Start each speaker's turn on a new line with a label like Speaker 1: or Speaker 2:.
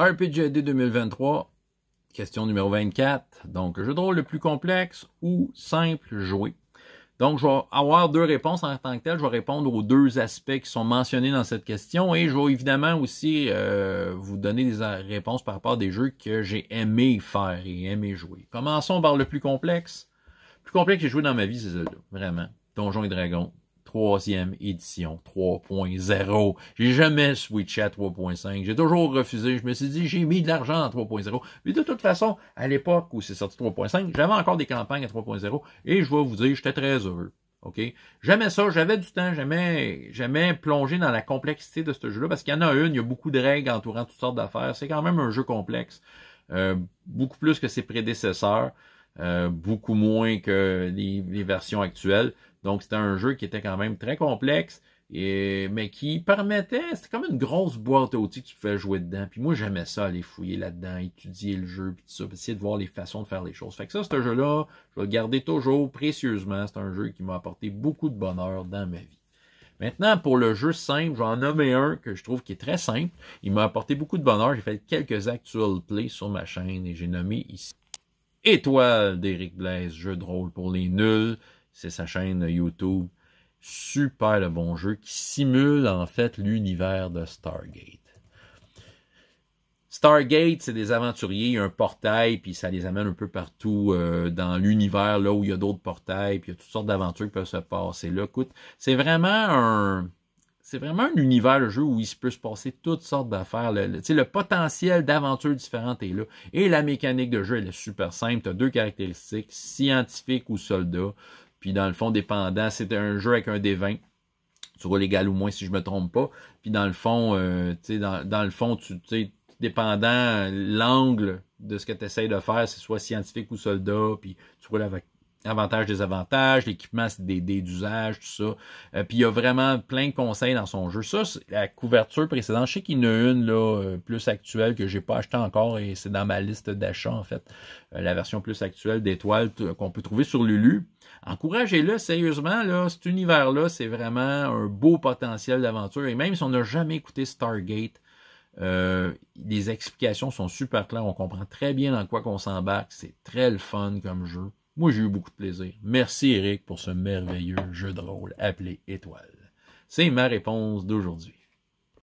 Speaker 1: RPGAD 2023, question numéro 24. Donc, le jeu de rôle le plus complexe ou simple joué. Donc, je vais avoir deux réponses en tant que tel. Je vais répondre aux deux aspects qui sont mentionnés dans cette question et je vais évidemment aussi vous donner des réponses par rapport à des jeux que j'ai aimé faire et aimé jouer. Commençons par le plus complexe. Le plus complexe que j'ai joué dans ma vie, c'est celui-là. Vraiment. Donjons et Dragons. 3e édition, 3.0. J'ai jamais switché à 3.5. J'ai toujours refusé. Je me suis dit, j'ai mis de l'argent dans 3.0. Mais de toute façon, à l'époque où c'est sorti 3.5, j'avais encore des campagnes à 3.0 et je vais vous dire, j'étais très heureux. OK? J'aimais ça, j'avais du temps, j'aimais plonger dans la complexité de ce jeu-là parce qu'il y en a une, il y a beaucoup de règles entourant toutes sortes d'affaires. C'est quand même un jeu complexe. Beaucoup plus que ses prédécesseurs. Beaucoup moins que les versions actuelles. Donc, c'était un jeu qui était quand même très complexe, mais qui permettait, c'était comme une grosse boîte à outils que tu pouvais jouer dedans. Puis moi, j'aimais ça, aller fouiller là-dedans, étudier le jeu, puis tout ça, puis essayer de voir les façons de faire les choses. Fait que ça, ce jeu-là, je vais le garder toujours précieusement. C'est un jeu qui m'a apporté beaucoup de bonheur dans ma vie. Maintenant, pour le jeu simple, j'en nomme un que je trouve qui est très simple. Il m'a apporté beaucoup de bonheur. J'ai fait quelques actual plays sur ma chaîne et j'ai nommé ici Étoile d'Éric Blaise, jeu de rôle pour les nuls. C'est sa chaîne YouTube. Super de bon jeu qui simule en fait l'univers de Stargate. Stargate, c'est des aventuriers, il y a un portail, puis ça les amène un peu partout dans l'univers, là où il y a d'autres portails, puis il y a toutes sortes d'aventures qui peuvent se passer là. Écoute, c'est vraiment un univers, le jeu, où il peut se passer toutes sortes d'affaires. Le potentiel d'aventures différentes est là. Et la mécanique de jeu, elle est super simple. Tu as deux caractéristiques, scientifique ou soldat. Puis dans le fond, dépendant, c'est un jeu avec un D20. Tu roules égal ou moins si je me trompe pas. Puis dans le fond, dans le fond, dépendant l'angle de ce que tu essaies de faire, c'est soit scientifique ou soldat, puis tu roules avec avantages, désavantages, l'équipement, c'est des dés d'usage, tout ça. Puis il y a vraiment plein de conseils dans son jeu. Ça, c'est la couverture précédente. Je sais qu'il y en a une là, plus actuelle que j'ai pas acheté encore et c'est dans ma liste d'achat, en fait. La version plus actuelle d'Étoile qu'on peut trouver sur Lulu. Encouragez-le, sérieusement, là, cet univers-là, c'est vraiment un beau potentiel d'aventure. Et même si on n'a jamais écouté Stargate, les explications sont super claires. On comprend très bien dans quoi qu'on s'embarque. C'est très le fun comme jeu. Moi, j'ai eu beaucoup de plaisir. Merci, Eric, pour ce merveilleux jeu de rôle appelé Étoile. C'est ma réponse d'aujourd'hui.